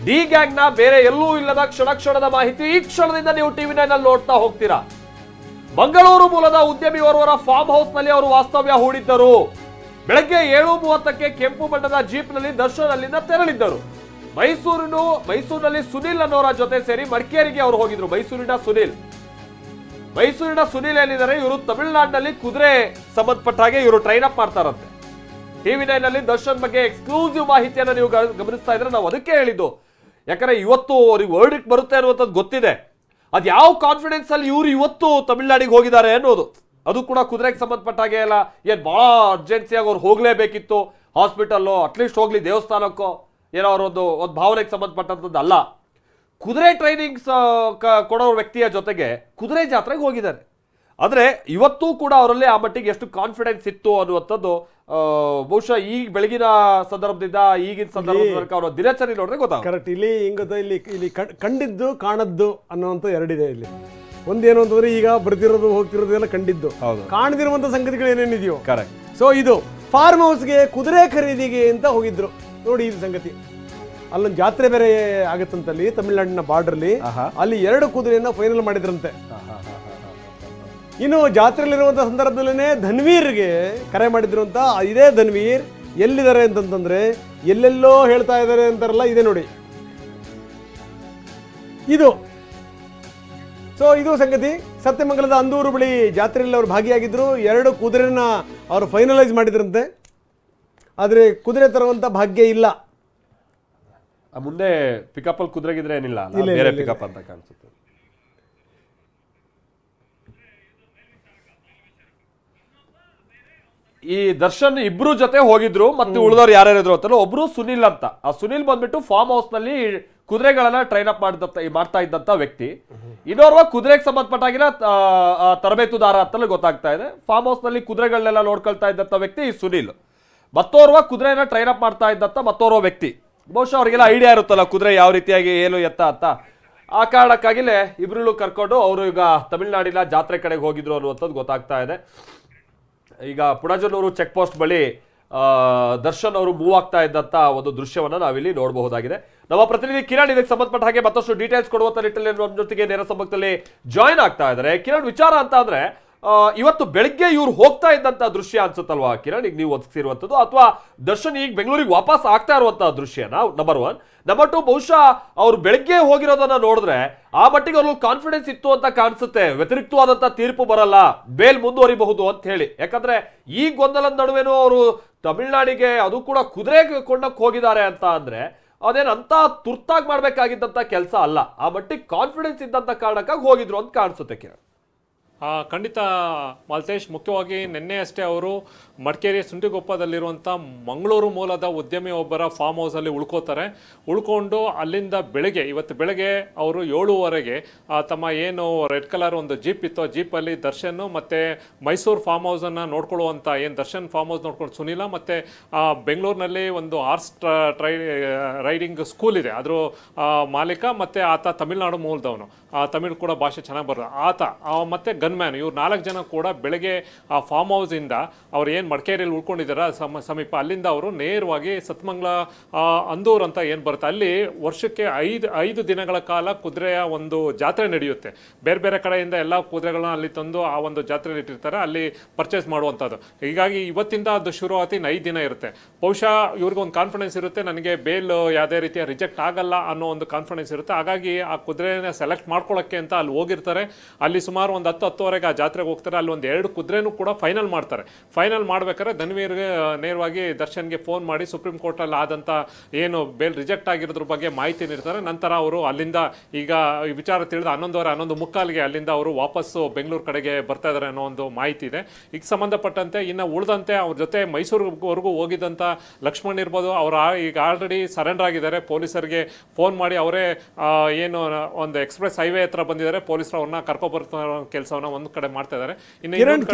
D gang ನ ಬೇರೆ ಎಲ್ಲೂ ಇಲ್ಲದ ಕ್ಷಣದ ಮಾಹಿತಿ ಈ ಕ್ಷಣದಿಂದ ನೀವು ಟಿವಿ9 ನಲ್ಲಿ ನೋಡ್ತಾ ಹೋಗ್ತೀರಾ. ಮಂಗಳೂರು ಮೂಲದ ಉದ್ಯಮಿಯೋರ್ವರ ಫಾರ್ಮ್ ಹೌಸ್ ನಲ್ಲಿ ಅವರು ವಾಸ್ತವ್ಯ ಹೂಡಿದ್ದರು. ಬೆಳಗ್ಗೆ 7:30ಕ್ಕೆ ಕೆಂಪು ಬಣ್ಣದ ಜೀಪ್ ನಲ್ಲಿ ದರ್ಶನ್ ಅಲ್ಲಿಂದ ತೆರಳಿದ್ದರು. ಮೈಸೂರಿನಲ್ಲಿ ಸುನಿಲ್ ಅನ್ನೋರ ಜೊತೆ ಸೇರಿ ಮಡಿಕೇರಿಗೆ ಅವರು ಹೋಗಿದ್ರು. ಮೈಸೂರಿನ ಸುನಿಲ್ ಏನಿದ್ದಾರೆ, ಇವರು ತಮಿಳುನಾಡಿನಲ್ಲಿ ಕುದುರೆ ಸಂಬಂಧಪಟ್ಟ ಹಾಗೆ ಇವರು ಟ್ರೈನ್ ಅಪ್ ಮಾಡ್ತಾರಂತೆ. ಟಿವಿ9 ನಲ್ಲಿ ದರ್ಶನ್ ಬಗ್ಗೆ ಎಕ್ಸ್ಕ್ಲೂಸಿವ್ ಮಾಹಿತಿಯನ್ನ ನೀವು ಗಮನಿಸ್ತಾ ಇದ್ರೆ ನಾವು ಅದಕ್ಕೆ ಹೇಳಿದ್ದು. ಯಾಕಂದ್ರೆ ಇವತ್ತು ಅವ್ರಿಗೆ ವರ್ಡಿಕ್ಟ್ ಬರುತ್ತೆ ಅನ್ನುವಂಥದ್ದು ಗೊತ್ತಿದೆ. ಅದ್ ಯಾವ ಕಾನ್ಫಿಡೆನ್ಸ್ ಅಲ್ಲಿ ಇವರು ಇವತ್ತು ತಮಿಳುನಾಡಿಗೆ ಹೋಗಿದ್ದಾರೆ ಅನ್ನೋದು, ಅದು ಕೂಡ ಕುದುರೆಗೆ ಸಂಬಂಧಪಟ್ಟ ಹಾಗೆ ಅಲ್ಲ. ಏನ್ ಬಹಳ ಅರ್ಜೆನ್ಸಿಯಾಗಿ ಅವ್ರು ಹೋಗ್ಲೇಬೇಕಿತ್ತು ಹಾಸ್ಪಿಟಲ್ಲೋ, ಅಟ್ಲೀಸ್ಟ್ ಹೋಗ್ಲಿ ದೇವಸ್ಥಾನಕ್ಕೋ, ಏನೋ ಅವರೊಂದು ಭಾವನೆಗೆ ಸಂಬಂಧಪಟ್ಟಂಥದ್ದು ಅಲ್ಲ. ಕುದುರೆ ಟ್ರೈನಿಂಗ್ ಕೊಡೋ ವ್ಯಕ್ತಿಯ ಜೊತೆಗೆ ಕುದುರೆ ಜಾತ್ರೆಗೆ ಹೋಗಿದ್ದಾರೆ. ಅಂದ್ರೆ ಇವತ್ತು ಕೂಡ ಅವರಲ್ಲಿ ಆ ಮಟ್ಟಿಗೆ ಎಷ್ಟು ಕಾನ್ಫಿಡೆನ್ಸ್ ಇತ್ತು ಅನ್ನುವಂಥದ್ದು ಬಹುಶಃ ಈ ಬೆಳಗಿನ ಸಂದರ್ಭದಿಂದ ಈಗಿನ ಸಂದರ್ಭದ ಅವರ ದಿನಚರಿ ನೋಡ್ರೆ ಗೊತ್ತಾಗುತ್ತೆ. ಕರೆಕ್ಟ್. ಇಲ್ಲಿ ಕಂಡಿದ್ದು ಕಾಣದ್ದು ಅನ್ನುವಂಥ ಎರಡಿದೆ. ಇಲ್ಲಿ ಒಂದೇನು ಅಂತಂದ್ರೆ ಈಗ ಬರ್ತಿರೋದು ಹೋಗ್ತಿರೋದು ಎಲ್ಲ ಕಂಡಿದ್ದು, ಕಾಣದಿರುವಂತ ಸಂಗತಿಗಳು ಏನೇನಿದೆಯೋ. ಕರೆಕ್ಟ್. ಸೊ ಇದು ಫಾರ್ಮ್ ಹೌಸ್ಗೆ ಕುದುರೆ ಖರೀದಿಗೆ ಅಂತ ಹೋಗಿದ್ರು ನೋಡಿ. ಇದು ಸಂಗತಿ ಅಲ್ಲೊಂದು ಜಾತ್ರೆ ಬೇರೆ ಆಗತ್ತಂತಲ್ಲಿ ತಮಿಳುನಾಡಿನ ಬಾರ್ಡರ್ಲಿ, ಅಲ್ಲಿ 2 ಕುದುರೆಯನ್ನ ಫೈನಲ್ ಮಾಡಿದ್ರಂತೆ. ಇನ್ನು ಜಾತ್ರೆಯಲ್ಲಿರುವಂತ ಸಂದರ್ಭದಲ್ಲೇ ಧನ್ವೀರ್ಗೆ ಕರೆ ಮಾಡಿದ್ರು ಅಂತ. ಇದೇ ಧನ್ವೀರ್ ಎಲ್ಲಿದ್ದಾರೆ ಅಂತಂತಂದ್ರೆ ಎಲ್ಲೆಲ್ಲೋ ಹೇಳ್ತಾ ಇದ್ದಾರೆ ಅಂತಾರಲ್ಲ, ಇದೆ ನೋಡಿ ಇದು. ಸೊ ಇದು ಸಂಗತಿ. ಸತ್ಯಮಂಗಲದ ಅಂದೂರು ಬಳಿ ಜಾತ್ರೆಯಲ್ಲಿ ಅವರು ಭಾಗಿಯಾಗಿದ್ರು. 2 ಕುದುರೆನ ಅವರು ಫೈನಲೈಸ್ ಮಾಡಿದ್ರಂತೆ. ಆದರೆ ಕುದುರೆ ತರುವಂತ ಭಾಗ್ಯ ಇಲ್ಲ. ಮುಂದೆ ಪಿಕಪ್ ಅಲ್ಲಿ ಕುದುರೆಗಿದ್ರೆ ಏನಿಲ್ಲ, ಬೇರೆ ಪಿಕಪ್ ಅಂತ ಕಾಣಿಸುತ್ತೆ. ಈ ದರ್ಶನ್ ಇಬ್ರು ಜೊತೆ ಹೋಗಿದ್ರು. ಮತ್ತೆ ಉಳಿದವ್ರು ಯಾರ್ಯಾರಿದ್ರು ಅಂತಲ್ಲ, ಒಬ್ರು ಸುನಿಲ್ ಅಂತ. ಆ ಸುನಿಲ್ ಬಂದ್ಬಿಟ್ಟು ಫಾರ್ಮ್ ಹೌಸ್ ನಲ್ಲಿ ಕುದುರೆಗಳನ್ನ ಟ್ರೈನ್ ಅಪ್ ಮಾಡ್ತಾ ಇದ್ದಂತ ವ್ಯಕ್ತಿ. ಇನ್ನೋರ್ವ ಕುದುರೆಗೆ ಸಂಬಂಧಪಟ್ಟಾಗಿನ ತರಬೇತುದಾರ ಅಂತಲೂ ಗೊತ್ತಾಗ್ತಾ ಇದೆ. ಫಾರ್ಮ್ ಹೌಸ್ ನಲ್ಲಿ ಕುದುರೆಗಳನ್ನೆಲ್ಲ ನೋಡ್ಕೊಳ್ತಾ ಇದ್ದಂತ ವ್ಯಕ್ತಿ ಸುನಿಲ್. ಮತ್ತೋರ್ವ ಕುದುರೆನ ಟ್ರೈನ್ ಅಪ್ ಮಾಡ್ತಾ ಇದ್ದಂತ ಮತ್ತೋರ್ವ ವ್ಯಕ್ತಿ. ಬಹುಶಃ ಅವ್ರಿಗೆಲ್ಲ ಐಡಿಯಾ ಇರುತ್ತಲ್ಲ ಕುದುರೆ ಯಾವ ರೀತಿಯಾಗಿ ಏನು ಎತ್ತ ಅಂತ. ಆ ಕಾರಣಕ್ಕಾಗಿಲೇ ಇಬ್ರು ಕರ್ಕೊಂಡು ಅವರು ಈಗ ತಮಿಳುನಾಡಿನ ಜಾತ್ರೆ ಕಡೆಗೆ ಹೋಗಿದ್ರು ಅನ್ನುವಂಥದ್ದು ಗೊತ್ತಾಗ್ತಾ ಇದೆ. ಈಗ ಪುಣಜನೂರು ಚೆಕ್ ಪೋಸ್ಟ್ ಬಳಿ ದರ್ಶನ್ ಅವರು ಮೂವ್ ಆಗ್ತಾ ಇದ್ದಂತ ಒಂದು ದೃಶ್ಯವನ್ನ ನಾವಿಲ್ಲಿ ನೋಡಬಹುದಾಗಿದೆ. ನಮ್ಮ ಪ್ರತಿನಿಧಿ ಕಿರಣ್ ಇದಕ್ಕೆ ಸಂಬಂಧಪಟ್ಟ ಹಾಗೆ ಮತ್ತಷ್ಟು ಡೀಟೇಲ್ಸ್ ಕೊಡುವಂತ ನಿಟ್ಟಿನಲ್ಲಿ ನಮ್ಮ ಜೊತೆಗೆ ನೇರ ಸಂಪರ್ಕದಲ್ಲಿ ಜಾಯಿನ್ ಆಗ್ತಾ ಇದ್ದಾರೆ. ಕಿರಣ್, ವಿಚಾರ ಅಂತ ಅಂದ್ರೆ ಇವತ್ತು ಬೆಳಿಗ್ಗೆ ಇವ್ರು ಹೋಗ್ತಾ ಇದ್ದಂತ ದೃಶ್ಯ ಅನ್ಸುತ್ತಲ್ವಾ ಕಿರಣ್, ಈಗ ನೀವು ಒದಗಿಸಿರುವಂತದ್ದು, ಅಥವಾ ದರ್ಶನ್ ಈಗ ಬೆಂಗಳೂರಿಗೆ ವಾಪಸ್ ಆಗ್ತಾ ಇರುವಂತಹ ದೃಶ್ಯನ? ನಂಬರ್ 1. ನಂಬರ್ 2, ಬಹುಶಃ ಅವ್ರು ಬೆಳಗ್ಗೆ ಹೋಗಿರೋದನ್ನ ನೋಡಿದ್ರೆ ಆ ಮಟ್ಟಿಗೆ ಅವ್ರಲ್ಲಿ ಕಾನ್ಫಿಡೆನ್ಸ್ ಇತ್ತು ಅಂತ ಕಾಣಿಸುತ್ತೆ. ವ್ಯತಿರಿಕ್ತವಾದಂತ ತೀರ್ಪು ಬರಲ್ಲ, ಬೇಲ್ ಮುಂದುವರಿಬಹುದು ಅಂತ ಹೇಳಿ. ಯಾಕಂದ್ರೆ ಈ ಗೊಂದಲದ ನಡುವೆನೂ ಅವರು ತಮಿಳುನಾಡಿಗೆ, ಅದು ಕೂಡ ಕುದುರೆ ಕೊಂಡಕ್ಕೆ ಹೋಗಿದ್ದಾರೆ ಅಂತ ಅಂದ್ರೆ ಅದೇನಂತ ತುರ್ತಾಗಿ ಮಾಡ್ಬೇಕಾಗಿದ್ದಂತ ಕೆಲಸ ಅಲ್ಲ. ಆ ಮಟ್ಟಿಗೆ ಕಾನ್ಫಿಡೆನ್ಸ್ ಇದ್ದಂತ ಕಾರಣಕ್ಕಾಗಿ ಹೋಗಿದ್ರು ಅಂತ ಕಾಣಿಸುತ್ತೆ ಕಿರಣ್. ಖಂಡಿತ ಮಾಲ್ತೇಶ್. ಮುಖ್ಯವಾಗಿ ನಿನ್ನೆಯಷ್ಟೇ ಅವರು ಮಡಿಕೇರಿಯ ಸುಂಟಿಗೊಪ್ಪದಲ್ಲಿರುವಂಥ ಮಂಗಳೂರು ಮೂಲದ ಉದ್ಯಮಿ ಒಬ್ಬರ ಫಾರ್ಮ್ ಹೌಸಲ್ಲಿ ಉಳ್ಕೋತಾರೆ. ಉಳ್ಕೊಂಡು ಅಲ್ಲಿಂದ ಇವತ್ತು ಬೆಳಗ್ಗೆ ಅವರು 7:15 ತಮ್ಮ ಏನು ರೆಡ್ ಕಲರ್ ಒಂದು ಜೀಪ್ ಇತ್ತು, ಆ ಜೀಪಲ್ಲಿ ದರ್ಶನ್ ಮತ್ತು ಮೈಸೂರು ಫಾರ್ಮ್ ಹೌಸನ್ನು ನೋಡ್ಕೊಳ್ಳುವಂಥ ಏನು ದರ್ಶನ್ ಫಾರ್ಮ್ ಹೌಸ್ ನೋಡ್ಕೊಂಡು ಸುನಿಲ, ಮತ್ತು ಬೆಂಗಳೂರಿನಲ್ಲಿ ಒಂದು ಹಾರ್ಸ್ ರೈಡಿಂಗ್ ಸ್ಕೂಲ್ ಇದೆ, ಅದ್ರ ಮಾಲೀಕ, ಮತ್ತು ಆತ ತಮಿಳುನಾಡು ಮೂಲದವನು, ತಮಿಳು ಕೂಡ ಭಾಷೆ ಚೆನ್ನಾಗಿ ಬರೋದು ಆತ, ಮತ್ತು ಗನ್ಮ್ಯಾನ್, ಇವ್ರು 4 ಜನ ಕೂಡ ಬೆಳಗ್ಗೆ ಆ ಫಾರ್ಮ್ ಹೌಸಿಂದ ಅವ್ರು ಏನು ಮಡಿಕೇರಿಯಲ್ಲಿ ಉಳ್ಕೊಂಡಿದ್ದಾರೆ ಸಮೀಪ, ಅಲ್ಲಿಂದ ಅವರು ನೇರವಾಗಿ ಸತ್ಮಂಗಲ ಅಂದೂರ್ ಅಂತ ಏನು ಬರುತ್ತೆ, ಅಲ್ಲಿ ವರ್ಷಕ್ಕೆ 5 ದಿನಗಳ ಕಾಲ ಕುದುರೆಯ ಒಂದು ಜಾತ್ರೆ ನಡೆಯುತ್ತೆ. ಬೇರೆ ಬೇರೆ ಕಡೆಯಿಂದ ಎಲ್ಲ ಕುದುರೆಗಳನ್ನ ಅಲ್ಲಿ ತಂದು ಆ ಒಂದು ಜಾತ್ರೆಯಲ್ಲಿ ಇಟ್ಟಿರ್ತಾರೆ, ಅಲ್ಲಿ ಪರ್ಚೇಸ್ ಮಾಡುವಂಥದ್ದು. ಹೀಗಾಗಿ ಇವತ್ತಿಂದ ಅದು ಶುರುವಾತಿ 5 ದಿನ ಇರುತ್ತೆ. ಬಹುಶಃ ಇವ್ರಿಗೊಂದು ಕಾನ್ಫಿಡೆನ್ಸ್ ಇರುತ್ತೆ, ನನಗೆ ಬೇಲ್ ಯಾವುದೇ ರೀತಿಯ ರಿಜೆಕ್ಟ್ ಆಗಲ್ಲ ಅನ್ನೋ ಒಂದು ಕಾನ್ಫಿಡೆನ್ಸ್ ಇರುತ್ತೆ. ಹಾಗಾಗಿ ಆ ಕುದುರೆನ ಸೆಲೆಕ್ಟ್ ಮಾಡ್ಕೊಳ್ಳೋಕ್ಕೆ ಅಂತ ಅಲ್ಲಿ ಹೋಗಿರ್ತಾರೆ. ಅಲ್ಲಿ ಸುಮಾರು ಒಂದು 10-10ವರೆಗೆ ಆ ಜಾತ್ರೆಗೆ ಹೋಗ್ತಾರೆ. ಅಲ್ಲಿ ಒಂದು 2 ಕುದುರೆನೂ ಕೂಡ ಫೈನಲ್ ಮಾಡ್ತಾರೆ. ಫೈನಲ್ ಮಾಡ್ಬೇಕಾದ್ರೆ ಧನ್ವೀರ್ಗೆ ನೇರವಾಗಿ ದರ್ಶನ್ಗೆ ಫೋನ್ ಮಾಡಿ ಸುಪ್ರೀಂ ಕೋರ್ಟಲ್ಲಿ ಆದಂಥ ಏನು ಬೇಲ್ ರಿಜೆಕ್ಟ್ ಆಗಿರೋದ್ರ ಬಗ್ಗೆ ಮಾಹಿತಿ ನೀಡ್ತಾರೆ. ನಂತರ ಅವರು ಅಲ್ಲಿಂದ ಈಗ ಈ ವಿಚಾರ ತಿಳಿದು 11:30 ಅಲ್ಲಿಂದ ಅವರು ವಾಪಸ್ಸು ಬೆಂಗಳೂರು ಕಡೆಗೆ ಬರ್ತಾ ಇದ್ದಾರೆ ಅನ್ನೋ ಒಂದು ಮಾಹಿತಿ ಇದೆ. ಈಗ ಸಂಬಂಧಪಟ್ಟಂತೆ ಇನ್ನು ಉಳಿದಂತೆ ಅವ್ರ ಜೊತೆ ಮೈಸೂರಿವರೆಗೂ ಹೋಗಿದ್ದಂಥ ಲಕ್ಷ್ಮಣ್ ಇರ್ಬೋದು, ಅವರು ಈಗ ಆಲ್ರೆಡಿ ಸರೆಂಡರ್ ಆಗಿದ್ದಾರೆ. ಪೊಲೀಸರಿಗೆ ಫೋನ್ ಮಾಡಿ ಅವರೇ ಏನು ಒಂದು ಎಕ್ಸ್ಪ್ರೆಸ್ ಹೈವೇ ಹತ್ರ ಬಂದಿದ್ದಾರೆ, ಪೊಲೀಸರು ಅವ್ರನ್ನ ಕರ್ಕೊಬರ್ತಾ ಕೆಲಸವನ್ನ ಒಂದು ಕಡೆ ಮಾಡ್ತಾ ಇದ್ದಾರೆ.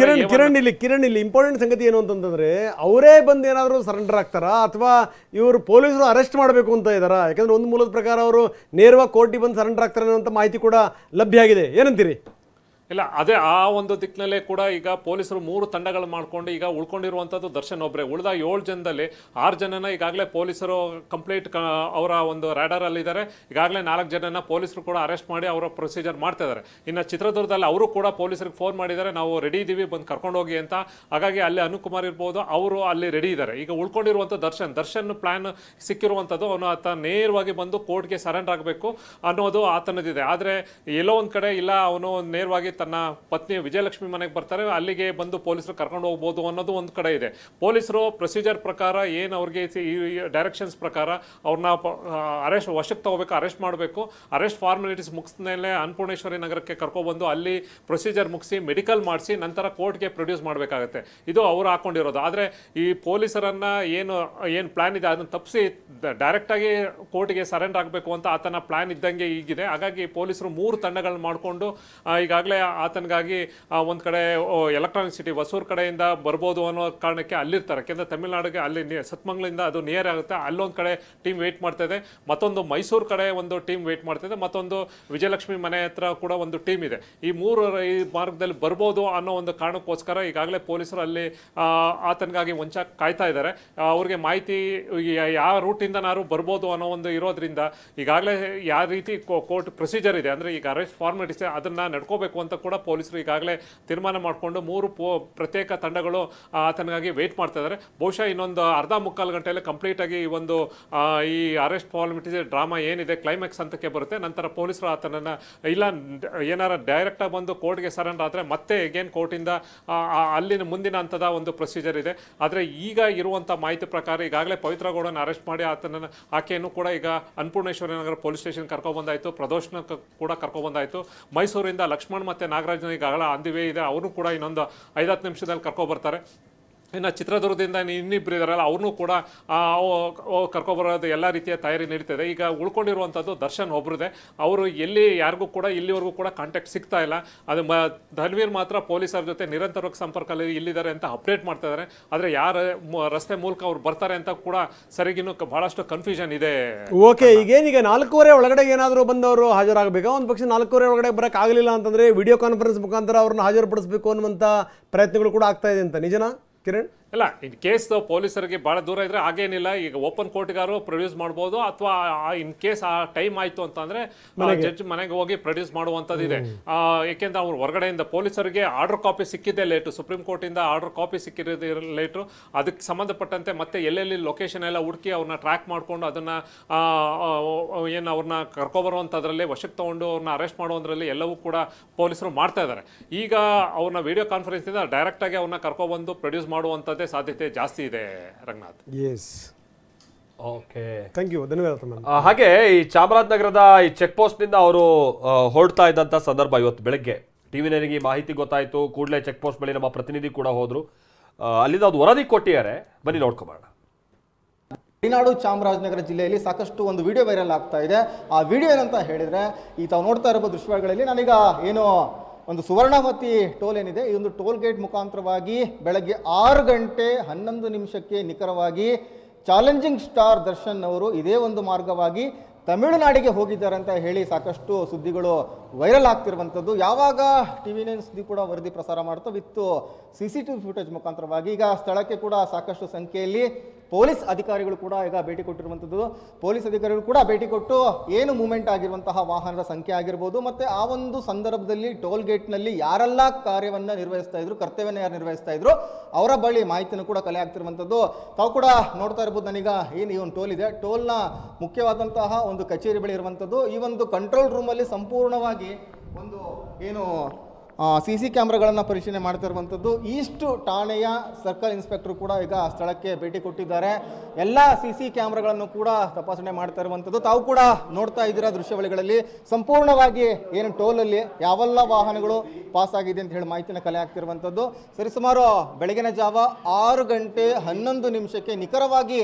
ಕಿರಣ್ ಇಲ್ಲಿ ಇಂಪಾರ್ಟೆಂಟ್ ಸಂಗತಿ ಏನು ಅಂತಂದ್ರೆ, ಅವರೇ ಬಂದು ಏನಾದರೂ ಸರೆಂಡರ್ ಆಗ್ತಾರಾ ಅಥವಾ ಇವರು ಪೊಲೀಸರು ಅರೆಸ್ಟ್ ಮಾಡಬೇಕು ಅಂತ ಇದ್ದಾರಾ? ಯಾಕಂದ್ರೆ ಒಂದು ಮೂಲದ ಪ್ರಕಾರ ಅವರು ನೇರವಾಗಿ ಕೋರ್ಟಿಗೆ ಬಂದು ಸರೆಂಡರ್ ಆಗ್ತಾರೆ ಅನ್ನೋ ಮಾಹಿತಿ ಕೂಡ ಲಭ್ಯ ಆಗಿದೆ. ಏನಂತೀರಿ? ಇಲ್ಲ ಅದೇ ಆ ಒಂದು ದಿಕ್ಕಿನಲ್ಲೇ ಕೂಡ ಈಗ ಪೊಲೀಸರು 3 ತಂಡಗಳು ಮಾಡ್ಕೊಂಡು ಈಗ ಉಳ್ಕೊಂಡಿರುವಂಥದ್ದು ದರ್ಶನ್ ಒಬ್ಬರೇ. ಉಳಿದ 7 ಜನದಲ್ಲಿ 6 ಜನನ ಈಗಾಗಲೇ ಪೊಲೀಸರು ಕಂಪ್ಲೀಟ್ ಅವರ ಒಂದು ರ್ಯಾಡರ್ ಅಲ್ಲಿ ಇದ್ದಾರೆ. ಈಗಾಗಲೇ 4 ಜನನ ಪೊಲೀಸರು ಕೂಡ ಅರೆಸ್ಟ್ ಮಾಡಿ ಅವರ ಪ್ರೊಸೀಜರ್ ಮಾಡ್ತಾ ಇದ್ದಾರೆ. ಇನ್ನು ಚಿತ್ರದುರ್ಗದಲ್ಲಿ ಅವರು ಕೂಡ ಪೊಲೀಸರಿಗೆ ಫೋನ್ ಮಾಡಿದ್ದಾರೆ, ನಾವು ರೆಡಿ ಇದ್ದೀವಿ ಬಂದು ಕರ್ಕೊಂಡು ಹೋಗಿ ಅಂತ. ಹಾಗಾಗಿ ಅಲ್ಲಿ ಅನುಕುಮಾರ್ ಇರ್ಬೋದು, ಅವರು ಅಲ್ಲಿ ರೆಡಿ ಇದ್ದಾರೆ. ಈಗ ಉಳ್ಕೊಂಡಿರುವಂಥ ದರ್ಶನ್ ಪ್ಲಾನ್ ಸಿಕ್ಕಿರುವಂಥದ್ದು ಅವನು ಆತ ನೇರವಾಗಿ ಬಂದು ಕೋರ್ಟ್ಗೆ ಸರೆಂಡರ್ ಆಗಬೇಕು ಅನ್ನೋದು ಆತನದಿದೆ. ಆದರೆ ಎಲ್ಲೋ ಒಂದು ಕಡೆ ಇಲ್ಲ, ಅವನು ನೇರವಾಗಿ ತನ್ನ ಪತ್ನಿ ವಿಜಯಲಕ್ಷ್ಮಿ ಮನೆಗೆ ಬರ್ತಾರೆ, ಅಲ್ಲಿಗೆ ಬಂದು ಪೊಲೀಸರು ಕರ್ಕೊಂಡು ಹೋಗ್ಬೋದು ಅನ್ನೋದು ಒಂದು ಕಡೆ ಇದೆ. ಪೊಲೀಸರು ಪ್ರೊಸೀಜರ್ ಪ್ರಕಾರ ಏನು ಅವ್ರಿಗೆ ಡೈರೆಕ್ಷನ್ಸ್ ಪ್ರಕಾರ ಅವ್ರನ್ನ ಅರೆಸ್ಟ್ ವಶಕ್ಕೆ ತಗೋಬೇಕು, ಅರೆಸ್ಟ್ ಮಾಡಬೇಕು. ಅರೆಸ್ಟ್ ಫಾರ್ಮಾಲಿಟೀಸ್ ಮುಗಿದ ಮೇಲೆ ಅನ್ನಪೂರ್ಣೇಶ್ವರಿ ನಗರಕ್ಕೆ ಕರ್ಕೊಬಂದು ಅಲ್ಲಿ ಪ್ರೊಸೀಜರ್ ಮುಗಿಸಿ ಮೆಡಿಕಲ್ ಮಾಡಿಸಿ ನಂತರ ಕೋರ್ಟ್ಗೆ ಪ್ರೊಡ್ಯೂಸ್ ಮಾಡಬೇಕಾಗತ್ತೆ. ಇದು ಅವರು ಹಾಕೊಂಡಿರೋದು. ಆದರೆ ಈ ಪೊಲೀಸರನ್ನ ಏನು ಪ್ಲಾನ್ ಇದೆ ಅದನ್ನು ತಪ್ಪಿಸಿ ಡೈರೆಕ್ಟಾಗಿ ಕೋರ್ಟ್ಗೆ ಸರೆಂಡರ್ ಆಗಬೇಕು ಅಂತ ಆತನ ಪ್ಲಾನ್ ಇದ್ದಂಗೆ ಈಗಿದೆ. ಹಾಗಾಗಿ ಪೊಲೀಸರು 3 ತಂಡಗಳನ್ನ ಮಾಡಿಕೊಂಡು ಈಗಾಗಲೇ ಆತನಿಗಾಗಿ ಒಂದು ಕಡೆ ಎಲೆಕ್ಟ್ರಾನಿಕ್ ಸಿಟಿ ಹೊಸೂರು ಕಡೆಯಿಂದ ಬರ್ಬೋದು ಅನ್ನೋ ಕಾರಣಕ್ಕೆ ಅಲ್ಲಿರ್ತಾರೆ. ಯಾಕೆಂದರೆ ತಮಿಳುನಾಡಿಗೆ ಅಲ್ಲಿ ಸತ್ಮಂಗ್ಲಿಂದ ಅದು ನಿಯರ್ ಆಗುತ್ತೆ, ಅಲ್ಲೊಂದು ಕಡೆ ಟೀಮ್ ವೆಯ್ಟ್ ಮಾಡ್ತಾ ಇದೆ. ಮತ್ತೊಂದು ಮೈಸೂರು ಕಡೆ ಒಂದು ಟೀಮ್ ವೆಯ್ಟ್ ಮಾಡ್ತಾ ಇದೆ. ಮತ್ತೊಂದು ವಿಜಯಲಕ್ಷ್ಮಿ ಮನೆ ಹತ್ರ ಕೂಡ ಒಂದು ಟೀಮ್ ಇದೆ. ಈ ಮಾರ್ಗದಲ್ಲಿ ಬರ್ಬೋದು ಅನ್ನೋ ಒಂದು ಕಾರಣಕ್ಕೋಸ್ಕರ ಈಗಾಗಲೇ ಪೊಲೀಸರು ಅಲ್ಲಿ ಆತನಿಗಾಗಿ ಒಂಚ ಕಾಯ್ತಾ ಇದ್ದಾರೆ. ಅವ್ರಿಗೆ ಮಾಹಿತಿ ಯಾವ ರೂಟಿಂದನಾರು ಬರ್ಬೋದು ಅನ್ನೋ ಒಂದು ಇರೋದ್ರಿಂದ ಈಗಾಗಲೇ ಯಾವ ರೀತಿ ಕೋರ್ಟ್ ಪ್ರೊಸೀಜರ್ ಇದೆ ಅಂದರೆ ಈಗ ಅರೆಸ್ಟ್ ಫಾರ್ಮಾಲಿಟೀಸ್ ಅದನ್ನು ನಡ್ಕೋಬೇಕು ಅಂತ ಕೂಡ ಪೊಲೀಸರು ಈಗಾಗಲೇ ತೀರ್ಮಾನ ಮಾಡಿಕೊಂಡು 3 ಪ್ರತ್ಯೇಕ ತಂಡಗಳು ಆತನಿಗಾಗಿ ವೆಯ್ಟ್ ಮಾಡ್ತಾ ಇದ್ದಾರೆ. ಬಹುಶಃ ಇನ್ನೊಂದು ಅರ್ಧ ಮುಕ್ಕಾಲು ಗಂಟೆಯಲ್ಲಿ ಕಂಪ್ಲೀಟ್ ಆಗಿ ಈ ಅರೆಸ್ಟ್ ಫಾರ್ಮಾಲಿಟೀಸ್ ಡ್ರಾಮಾ ಏನಿದೆ ಕ್ಲೈಮ್ಯಾಕ್ಸ್ ಹಂತಕ್ಕೆ ಬರುತ್ತೆ. ನಂತರ ಪೊಲೀಸರು ಆತನನ್ನು ಇಲ್ಲ ಏನಾರ ಡೈರೆಕ್ಟಾಗಿ ಬಂದು ಕೋರ್ಟ್ಗೆ ಸರೆಂಡರ್ ಆದರೆ ಮತ್ತೆ ಅಗೇನ್ ಕೋರ್ಟಿಂದ ಅಲ್ಲಿನ ಮುಂದಿನ ಹಂತದ ಒಂದು ಪ್ರೊಸೀಜರ್ ಇದೆ. ಆದರೆ ಈಗ ಇರುವಂಥ ಮಾಹಿತಿ ಪ್ರಕಾರ ಈಗಾಗಲೇ ಪವಿತ್ರ ಗೌಡನ ಅರೆಸ್ಟ್ ಮಾಡಿ ಆಕೆಯನ್ನು ಕೂಡ ಈಗ ಅನ್ನಪೂರ್ಣೇಶ್ವರಿ ನಗರ ಪೊಲೀಸ್ ಸ್ಟೇಷನ್ ಕರ್ಕೊಬಂದಾಯಿತು, ಪ್ರದೋಷನ ಕೂಡ ಕರ್ಕೊಬಂದಾಯಿತು. ಮೈಸೂರಿಂದ ಲಕ್ಷ್ಮಣ್ ಮತ್ತು ನಾಗರಾಜನ ಈಗಾಗಲೇ ಅಂದಿವೇ ಇದೆ, ಅವರು ಕೂಡ ಇನ್ನೊಂದು 5-10 ನಿಮಿಷದಲ್ಲಿ ಕರ್ಕೊಬರ್ತಾರೆ. ಇನ್ನು ಚಿತ್ರದುರ್ಗದಿಂದ ಇನ್ನಿಬ್ಬರು ಇದ್ದಾರಲ್ಲ ಅವ್ರನ್ನೂ ಕೂಡ ಕರ್ಕೊಬರೋದು ಎಲ್ಲ ರೀತಿಯ ತಯಾರಿ ನಡೀತದೆ. ಈಗ ಉಳ್ಕೊಂಡಿರುವಂಥದ್ದು ದರ್ಶನ್ ಒಬ್ರದೇ. ಅವರು ಯಾರಿಗೂ ಕೂಡ ಇಲ್ಲಿವರೆಗೂ ಕೂಡ ಕಾಂಟ್ಯಾಕ್ಟ್ ಸಿಗ್ತಾ ಇಲ್ಲ. ಅದು ಧನ್ವೀರ್ ಮಾತ್ರ ಪೊಲೀಸರ ಜೊತೆ ನಿರಂತರವಾಗಿ ಸಂಪರ್ಕದಲ್ಲಿ ಇಲ್ಲಿದ್ದಾರೆ ಅಂತ ಅಪ್ಡೇಟ್ ಮಾಡ್ತಾ ಇದ್ದಾರೆ. ಆದರೆ ಯಾರು ರಸ್ತೆ ಮೂಲಕ ಅವ್ರು ಬರ್ತಾರೆ ಅಂತ ಕೂಡ ಸರಿಗಿನ್ನೂ ಬಹಳಷ್ಟು ಕನ್ಫ್ಯೂಷನ್ ಇದೆ. ಓಕೆ, ಈಗೇನೀಗ 4:15 ಒಳಗಡೆ ಏನಾದರೂ ಬಂದವರು ಹಾಜರಾಗಬೇಕಾ? ಒಂದು ಪಕ್ಷ 4:15 ಒಳಗಡೆ ಬರೋಕ್ಕಾಗಲಿಲ್ಲ ಅಂತಂದರೆ ವಿಡಿಯೋ ಕಾನ್ಫರೆನ್ಸ್ ಮುಖಾಂತರ ಅವ್ರನ್ನ ಹಾಜರುಪಡಿಸಬೇಕು ಅನ್ನುವಂಥ ಪ್ರಯತ್ನಗಳು ಕೂಡ ಆಗ್ತಾ ಇದೆ ಅಂತ, ನಿಜನಾ ಕಿರಣ್? ಇಲ್ಲ, ಇನ್ ಕೇಸ್ ಪೊಲೀಸರಿಗೆ ಭಾಳ ದೂರ ಇದ್ರೆ ಹಾಗೇನಿಲ್ಲ, ಈಗ ಓಪನ್ ಕೋರ್ಟ್ಗಾರು ಪ್ರೊಡ್ಯೂಸ್ ಮಾಡ್ಬೋದು. ಅಥವಾ ಇನ್ ಕೇಸ್ ಆ ಟೈಮ್ ಆಯ್ತು ಅಂತಂದ್ರೆ ಜಡ್ಜ್ ಮನೆಗೆ ಹೋಗಿ ಪ್ರೊಡ್ಯೂಸ್ ಮಾಡುವಂಥದ್ದಿದೆ. ಏಕೆಂದ್ರೆ ಅವ್ರು ಹೊರಗಡೆಯಿಂದ ಪೊಲೀಸರಿಗೆ ಆರ್ಡರ್ ಕಾಪಿ ಸಿಕ್ಕಿದ್ದೇ ಲೇಟು, ಸುಪ್ರೀಂ ಕೋರ್ಟಿಂದ ಆರ್ಡರ್ ಕಾಪಿ ಸಿಕ್ಕಿರೋದು ಲೇಟು. ಅದಕ್ಕೆ ಸಂಬಂಧಪಟ್ಟಂತೆ ಮತ್ತೆ ಎಲ್ಲೆಲ್ಲಿ ಲೊಕೇಶನ್ ಎಲ್ಲ ಹುಡುಕಿ ಅವ್ರನ್ನ ಟ್ರ್ಯಾಕ್ ಮಾಡಿಕೊಂಡು ಅದನ್ನು ಏನು ಅವ್ರನ್ನ ಕರ್ಕೊಬರುವಂಥದ್ರಲ್ಲಿ ವಶಕ್ಕೆ ತೊಗೊಂಡು ಅವ್ರನ್ನ ಅರೆಸ್ಟ್ ಮಾಡುವುದರಲ್ಲಿ ಎಲ್ಲವೂ ಕೂಡ ಪೊಲೀಸರು ಮಾಡ್ತಾ ಇದ್ದಾರೆ. ಈಗ ಅವ್ರನ್ನ ವಿಡಿಯೋ ಕಾನ್ಫರೆನ್ಸಿಂದ ಡೈರೆಕ್ಟಾಗಿ ಅವ್ರನ್ನ ಕರ್ಕೊಬಂದು ಪ್ರೊಡ್ಯೂಸ್ ಮಾಡುವಂಥದ್ದೇ ಸಾಧ್ಯತೆ ಜಾಸ್ತಿ ಇದೆ Ranganath. Yes, okay, thank you, ಧನ್ಯವಾದ. ಹಾಗೆ ಈ ಚಾಮರಾಜನಗರದ ಈ ಚೆಕ್ ಪೋಸ್ಟ್ ನಿಂದ ಅವರು ಹೊರಡ್ತಾ ಇದ್ದಂಥ ಸಂದರ್ಭ ಇವತ್ತು ಬೆಳಗ್ಗೆ ಟಿವಿ9ಗೆ ಮಾಹಿತಿ ಗೊತ್ತಾಯಿತು. ಕೂಡಲೇ ಚೆಕ್ ಪೋಸ್ಟ್ ಬಳಿ ನಮ್ಮ ಪ್ರತಿನಿಧಿ ಕೂಡ ಹೋದ್ರು, ಅಲ್ಲಿಂದ ಅದು ವರದಿ ಕೊಟ್ಟಿದ್ದಾರೆ, ಬನ್ನಿ ನೋಡ್ಕೊಂಬೋಣ. ಮಲೆನಾಡು ಚಾಮರಾಜನಗರ ಜಿಲ್ಲೆಯಲ್ಲಿ ಸಾಕಷ್ಟು ಒಂದು ವಿಡಿಯೋ ವೈರಲ್ ಆಗ್ತಾ ಇದೆ. ಆ ವಿಡಿಯೋ ಏನಂತ ಹೇಳಿದರೆ, ಈ ತಾವು ನೋಡ್ತಾ ಇರಬಹುದು ದೃಶ್ಯಗಳಲ್ಲಿ, ನಾನೀಗ ಏನು ಒಂದು ಸುವರ್ಣವತಿ ಟೋಲ್ ಏನಿದೆ, ಈ ಒಂದು ಟೋಲ್ ಗೇಟ್ ಮುಖಾಂತರವಾಗಿ ಬೆಳಗ್ಗೆ 6 ಗಂಟೆ 11 ನಿಮಿಷಕ್ಕೆ ನಿಖರವಾಗಿ ಚಾಲೆಂಜಿಂಗ್ ಸ್ಟಾರ್ ದರ್ಶನ್ ಅವರು ಇದೇ ಒಂದು ಮಾರ್ಗವಾಗಿ ತಮಿಳುನಾಡಿಗೆ ಹೋಗಿದ್ದಾರೆ ಅಂತ ಹೇಳಿ ಸಾಕಷ್ಟು ಸುದ್ದಿಗಳು ವೈರಲ್ ಆಗ್ತಿರುವಂಥದ್ದು. ಯಾವಾಗ ಟಿವಿ9 ಸುದ್ದಿ ಕೂಡ ವರದಿ ಪ್ರಸಾರ ಮಾಡ್ತಾ ವಿತ್ CCTV ಫುಟೇಜ್ ಮುಖಾಂತರವಾಗಿ ಈಗ ಸ್ಥಳಕ್ಕೆ ಕೂಡ ಸಾಕಷ್ಟು ಸಂಖ್ಯೆಯಲ್ಲಿ ಪೊಲೀಸ್ ಅಧಿಕಾರಿಗಳು ಕೂಡ ಈಗ ಭೇಟಿ ಕೊಟ್ಟಿರುವಂಥದ್ದು. ಪೊಲೀಸ್ ಅಧಿಕಾರಿಗಳು ಕೂಡ ಭೇಟಿ ಕೊಟ್ಟು ಏನು ಮೂವ್ಮೆಂಟ್ ಆಗಿರುವಂತಹ ವಾಹನದ ಸಂಖ್ಯೆ ಆಗಿರ್ಬೋದು, ಮತ್ತು ಆ ಒಂದು ಸಂದರ್ಭದಲ್ಲಿ ಟೋಲ್ ಗೇಟ್ನಲ್ಲಿ ಯಾರೆಲ್ಲ ಕಾರ್ಯವನ್ನು ನಿರ್ವಹಿಸ್ತಾ ಇದ್ರು, ಕರ್ತವ್ಯನ ಯಾರು ನಿರ್ವಹಿಸ್ತಾ ಇದ್ರು, ಅವರ ಬಳಿ ಮಾಹಿತಿಯನ್ನು ಕೂಡ ಕಲೆ ಆಗ್ತಿರುವಂಥದ್ದು. ತಾವು ಕೂಡ ನೋಡ್ತಾ ಇರ್ಬೋದು. ನಾನೀಗ ಏನು ಈ ಒಂದು ಟೋಲ್ ಇದೆ, ಟೋಲ್ನ ಮುಖ್ಯವಾದಂತಹ ಒಂದು ಕಚೇರಿ ಬಳಿ ಇರುವಂಥದ್ದು. ಈ ಒಂದು ಕಂಟ್ರೋಲ್ ರೂಮಲ್ಲಿ ಸಂಪೂರ್ಣವಾಗಿ ಒಂದು ಏನು CC ಕ್ಯಾಮ್ರಾಗಳನ್ನು ಪರಿಶೀಲನೆ ಮಾಡ್ತಾ ಇರುವಂಥದ್ದು. ಈಸ್ಟ್ ಠಾಣೆಯ ಸರ್ಕಲ್ ಇನ್ಸ್ಪೆಕ್ಟರ್ ಕೂಡ ಈಗ ಸ್ಥಳಕ್ಕೆ ಭೇಟಿ ಕೊಟ್ಟಿದ್ದಾರೆ. ಎಲ್ಲ CC ಕ್ಯಾಮ್ರಾಗಳನ್ನು ಕೂಡ ತಪಾಸಣೆ ಮಾಡ್ತಾ ಇರುವಂಥದ್ದು. ತಾವು ಕೂಡ ನೋಡ್ತಾ ಇದ್ದೀರಾ ದೃಶ್ಯಾವಳಿಗಳಲ್ಲಿ ಸಂಪೂರ್ಣವಾಗಿ ಏನು ಟೋಲಲ್ಲಿ ಯಾವೆಲ್ಲ ವಾಹನಗಳು ಪಾಸ್ ಆಗಿದೆ ಅಂತ ಹೇಳಿ ಮಾಹಿತಿನ ಕಲೆ ಆಗ್ತಿರುವಂಥದ್ದು. ಸರಿಸುಮಾರು ಬೆಳಗಿನ ಜಾವ 6 ಗಂಟೆ 11 ನಿಮಿಷಕ್ಕೆ ನಿಖರವಾಗಿ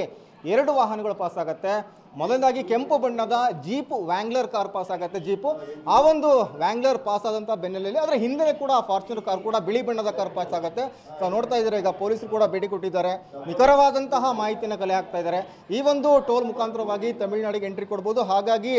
2 ವಾಹನಗಳು ಪಾಸ್ ಆಗುತ್ತೆ. ಮೊದಲನೇದಾಗಿ ಕೆಂಪು ಬಣ್ಣದ ಜೀಪ್ ವ್ಯಾಂಗ್ಲರ್ ಕಾರ್ ಪಾಸ್ ಆಗುತ್ತೆ. ಜೀಪು ಆ ಒಂದು ವ್ಯಾಂಗ್ಲರ್ ಪಾಸ್ ಆದಂಥ ಬೆನ್ನೆಲೆಯಲ್ಲಿ ಅದರ ಹಿಂದೆ ಕೂಡ ಫಾರ್ಚುನರ್ ಕಾರ್ ಕೂಡ ಬಿಳಿ ಬಣ್ಣದ ಕಾರ್ ಪಾಸ್ ಆಗುತ್ತೆ. ತಾವು ನೋಡ್ತಾ ಇದ್ದಾರೆ, ಈಗ ಪೊಲೀಸರು ಕೂಡ ಭೇಟಿ ಕೊಟ್ಟಿದ್ದಾರೆ, ನಿಖರವಾದಂತಹ ಮಾಹಿತಿಯನ್ನು ಕಲೆ ಹಾಕ್ತಾ ಇದ್ದಾರೆ. ಈ ಒಂದು ಟೋಲ್ ಮುಖಾಂತರವಾಗಿ ತಮಿಳುನಾಡಿಗೆ ಎಂಟ್ರಿ ಕೊಡ್ಬೋದು. ಹಾಗಾಗಿ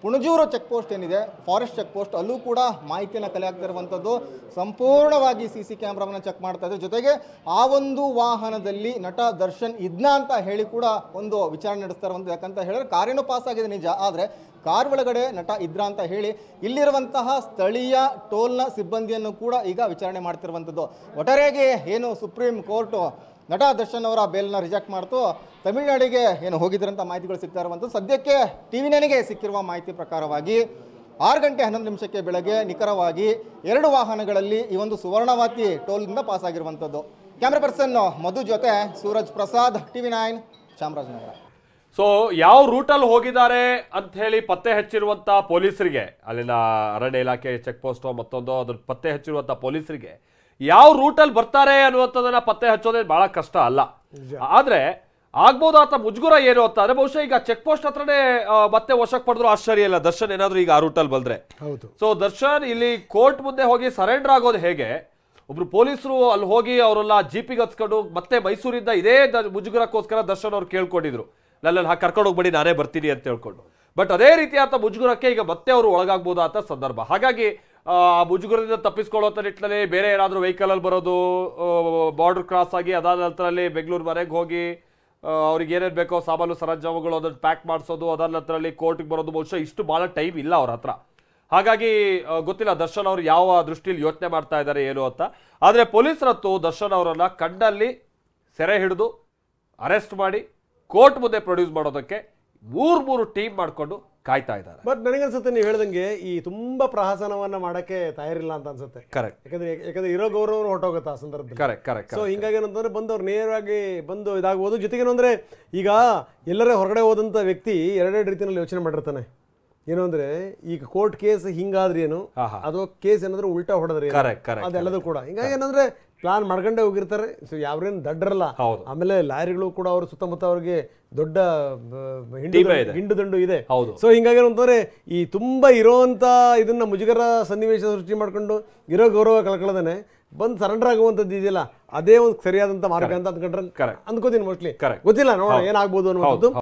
ಪುಣಜೂರು ಚೆಕ್ ಪೋಸ್ಟ್ ಏನಿದೆ, ಫಾರೆಸ್ಟ್ ಚೆಕ್ ಪೋಸ್ಟ್, ಅಲ್ಲೂ ಕೂಡ ಮಾಹಿತಿಯನ್ನು ಕಲೆ ಆಗ್ತಾ ಇರುವಂಥದ್ದು. ಸಂಪೂರ್ಣವಾಗಿ CC ಕ್ಯಾಮ್ರಾವನ್ನು ಚೆಕ್ ಮಾಡ್ತಾ ಇದ್ದಾರೆ. ಜೊತೆಗೆ ಆ ಒಂದು ವಾಹನದಲ್ಲಿ ನಟ ದರ್ಶನ್ ಇದ್ನ ಅಂತ ಹೇಳಿ ಕೂಡ ಒಂದು ವಿಚಾರಣೆ ನಡೆಸ್ತಾ ಇರುವಂಥದ್ದು. ಯಾಕಂತ ಹೇಳಿದ್ರೆ ಕಾರೇನೂ ಪಾಸ್ ಆಗಿದೆ ನಿಜ, ಆದರೆ ಕಾರ್ ಒಳಗಡೆ ನಟ ಇದ್ರ ಅಂತ ಹೇಳಿ ಇಲ್ಲಿರುವಂತಹ ಸ್ಥಳೀಯ ಟೋಲ್ನ ಸಿಬ್ಬಂದಿಯನ್ನು ಕೂಡ ಈಗ ವಿಚಾರಣೆ ಮಾಡ್ತಿರುವಂಥದ್ದು. ಒಟ್ಟಾರೆಯಾಗಿ ಏನು ಸುಪ್ರೀಂ ಕೋರ್ಟು ನಟ ದರ್ಶನ್ ಅವರ ಬೇಲ್ನ ರಿಜೆಕ್ಟ್ ಮಾಡ್ತು, ತಮಿಳುನಾಡಿಗೆ ಏನು ಹೋಗಿದ್ರಂತ ಮಾಹಿತಿಗಳು ಸಿಗ್ತಾ ಇರುವಂಥದ್ದು. ಸದ್ಯಕ್ಕೆ TV ನೈನ್ಗೆ ಸಿಕ್ಕಿರುವ ಮಾಹಿತಿ ಪ್ರಕಾರವಾಗಿ 6:11 ಬೆಳಗ್ಗೆ ನಿಖರವಾಗಿ 2 ವಾಹನಗಳಲ್ಲಿ ಈ ಒಂದು ಸುವರ್ಣವತಿ ಟೋಲ್ನಿಂದ ಪಾಸ್ ಆಗಿರುವಂಥದ್ದು. ಕ್ಯಾಮ್ರಾ ಪರ್ಸನ್ ಮಧು ಜೊತೆ ಸೂರಜ್ ಪ್ರಸಾದ್, TV9 ಚಾಮರಾಜನಗರ. ಸೊ ಯಾವ ರೂಟಲ್ಲಿ ಹೋಗಿದ್ದಾರೆ ಅಂತ ಹೇಳಿ ಪತ್ತೆ ಹಚ್ಚಿರುವಂತ ಪೊಲೀಸರಿಗೆ, ಅಲ್ಲಿನ ಅರಣ್ಯ ಇಲಾಖೆ ಚೆಕ್ ಪೋಸ್ಟ್ ಮತ್ತೊಂದು ಅದ್ರ ಪತ್ತೆ ಹಚ್ಚಿರುವಂತ ಪೊಲೀಸರಿಗೆ ಯಾವ ರೂಟಲ್ಲಿ ಬರ್ತಾರೆ ಅನ್ನುವಂಥದ್ದನ್ನ ಪತ್ತೆ ಹಚ್ಚೋದೇ ಬಹಳ ಕಷ್ಟ ಅಲ್ಲ. ಆದ್ರೆ ಆಗ್ಬೋದಾದ ಮುಜುಗುರ ಏನು ಅಂತ ಅಂದ್ರೆ ಬಹುಶಃ ಈಗ ಚೆಕ್ ಪೋಸ್ಟ್ ಹತ್ರನೇ ಮತ್ತೆ ವಶಕ್ಕೆ ಪಡೆದ್ರು ಆಶ್ಚರ್ಯ ಇಲ್ಲ ದರ್ಶನ್ ಏನಾದ್ರು ಈಗ ಆ ರೂಟಲ್ಲಿ ಬಂದ್ರೆ. ಸೊ ದರ್ಶನ್ ಇಲ್ಲಿ ಕೋರ್ಟ್ ಮುಂದೆ ಹೋಗಿ ಸರೆಂಡರ್ ಆಗೋದು ಹೇಗೆ, ಒಬ್ರು ಪೊಲೀಸರು ಅಲ್ಲಿ ಹೋಗಿ ಅವರೆಲ್ಲ ಜೀಪಿಗೆ ಹತ್ಕೊಂಡು ಮತ್ತೆ ಮೈಸೂರಿಂದ ಇದೇ ಮುಜುಗುರಕ್ಕೋಸ್ಕರ ದರ್ಶನ್ ಅವ್ರು ಕೇಳ್ಕೊಂಡಿದ್ರು, ನನ್ನಲ್ಲಿ ಕರ್ಕೊಂಡು ಹೋಗ್ಬೇಡಿ ನಾನೇ ಬರ್ತೀನಿ ಅಂತ ಹೇಳ್ಕೊಂಡು. ಬಟ್ ಅದೇ ರೀತಿಯಾದ ಮುಜುಗುರಕ್ಕೆ ಈಗ ಮತ್ತೆ ಅವರು ಒಳಗಾಗ್ಬೋದಾದ ಸಂದರ್ಭ. ಹಾಗಾಗಿ ಆ ಮುಜುಗುರದಿಂದ ತಪ್ಪಿಸ್ಕೊಳ್ಳೋ ನಿಟ್ಟಿನಲ್ಲಿ ಬೇರೆ ಏನಾದರೂ ವೆಹಿಕಲ್ ಅಲ್ಲಿ ಬರೋದು, ಬಾರ್ಡರ್ ಕ್ರಾಸ್ ಆಗಿ ಅದಾದ ನಂತರದಲ್ಲಿ ಬೆಂಗಳೂರು ಮನೆಗೆ ಹೋಗಿ ಅವ್ರಿಗೆ ಏನೇನು ಬೇಕೋ ಸಾಮಾನು ಸರಂಜಾಮಗಳು ಅದನ್ನು ಪ್ಯಾಕ್ ಮಾಡಿಸೋದು, ಅದಾದ ನಂತರದಲ್ಲಿ ಕೋರ್ಟಿಗೆ ಬರೋದು, ಬಹುಶಃ ಇಷ್ಟು ಭಾಳ ಟೈಮ್ ಇಲ್ಲ ಅವ್ರ ಹತ್ರ. ಹಾಗಾಗಿ ಗೊತ್ತಿಲ್ಲ ದರ್ಶನ್ ಅವರು ಯಾವ ದೃಷ್ಟಿಯಲ್ಲಿ ಯೋಚನೆ ಮಾಡ್ತಾ ಇದ್ದಾರೆ ಏನು ಅಂತ. ಆದರೆ ಪೊಲೀಸರತ್ತು ದರ್ಶನ್ ಅವರನ್ನ ಕಂಡಲ್ಲಿ ಸೆರೆ ಹಿಡಿದು ಅರೆಸ್ಟ್ ಮಾಡಿ ಕೋರ್ಟ್ ಮುಂದೆ ಪ್ರೊಡ್ಯೂಸ್ ಮಾಡೋದಕ್ಕೆ 3 ಟೀಮ್ ಮಾಡ್ಕೊಂಡು ಕಾಯ್ತಾ ಇದ್ದಾರೆ. ಬಟ್ ನನಗನ್ಸುತ್ತೆ ನೀವು ಹೇಳ್ದಂಗೆ ಈ ತುಂಬಾ ಪ್ರಹಸನವನ್ನ ಮಾಡಕ್ಕೆ ತಯಾರಿಲ್ಲ ಅಂತ ಅನ್ಸುತ್ತೆ. ಕರೆಕ್ಟ್. ಯಾಕಂದ್ರೆ ಇರೋ ಗೌರವ ಹೊಟ್ಟೋಗುತ್ತೆ ಆ ಸಂದರ್ಭದಲ್ಲಿ. ಕರೆಕ್ಟ್. ಸೊ ಹಿಂಗಾಗಿ ಏನಂತಂದ್ರೆ ಬಂದವ್ರು ನೇರವಾಗಿ ಬಂದು ಇದಾಗಬಹುದು. ಜೊತೆಗೇನು ಅಂದ್ರೆ ಈಗ ಎಲ್ಲರೇ ಹೊರಗಡೆ ಹೋದಂತ ವ್ಯಕ್ತಿ ಎರಡೆರಡು ರೀತಿಯಲ್ಲಿ ಯೋಚನೆ ಮಾಡಿರ್ತಾನೆ. ಏನು ಅಂದ್ರೆ ಈಗ ಕೋರ್ಟ್ ಕೇಸ್ ಹಿಂಗಾದ್ರೆ ಏನು, ಅದು ಕೇಸ್ ಏನಾದ್ರೆ ಉಲ್ಟಾ ಹೊಡೆದ್ರೆ ಅದೆಲ್ಲದೂ ಕೂಡ ಹಿಂಗಾಗಿ ಏನಂದ್ರೆ ಪ್ಲಾನ್ ಮಾಡ್ಕೊಂಡೇ ಹೋಗಿರ್ತಾರೆ. ಸೊ ಯಾವ್ರೇನು ದಡ್ಡರಲ್ಲ. ಆಮೇಲೆ ಲಾರಿಗಳು ಕೂಡ ಅವ್ರ ಸುತ್ತಮುತ್ತ ಅವ್ರಿಗೆ ದೊಡ್ಡ ಹಿಂಡು ದಂಡು ಇದೆ. ಸೊ ಹಿಂಗಾಗಿ ಏನಂತಂದ್ರೆ ಈ ತುಂಬಾ ಇರೋಂತ ಇದನ್ನ ಮುಜುಗರ ಸನ್ನಿವೇಶ ಸೃಷ್ಟಿ ಮಾಡ್ಕೊಂಡು ಇರೋ ಗೌರವ ಕಳ್ಕೊಳ್ಳೋದನೆ ಬಂದು ಸರೆಂಡರ್ ಆಗುವಂತದ್ದು ಇದೆಯಲ್ಲ, ಅದೇ ಒಂದು ಸರಿಯಾದಂತ ಮಾರ್ಗ ಅಂತ ಅಂದ್ಕೊಂಡ್ರೆ ಅನ್ಕೋತೀನಿ. ಮೋಸ್ಟ್ಲಿ ಗೊತ್ತಿಲ್ಲ, ನೋಡೋಣ ಏನಾಗ್ಬೋದು ಅನ್ನೋದು.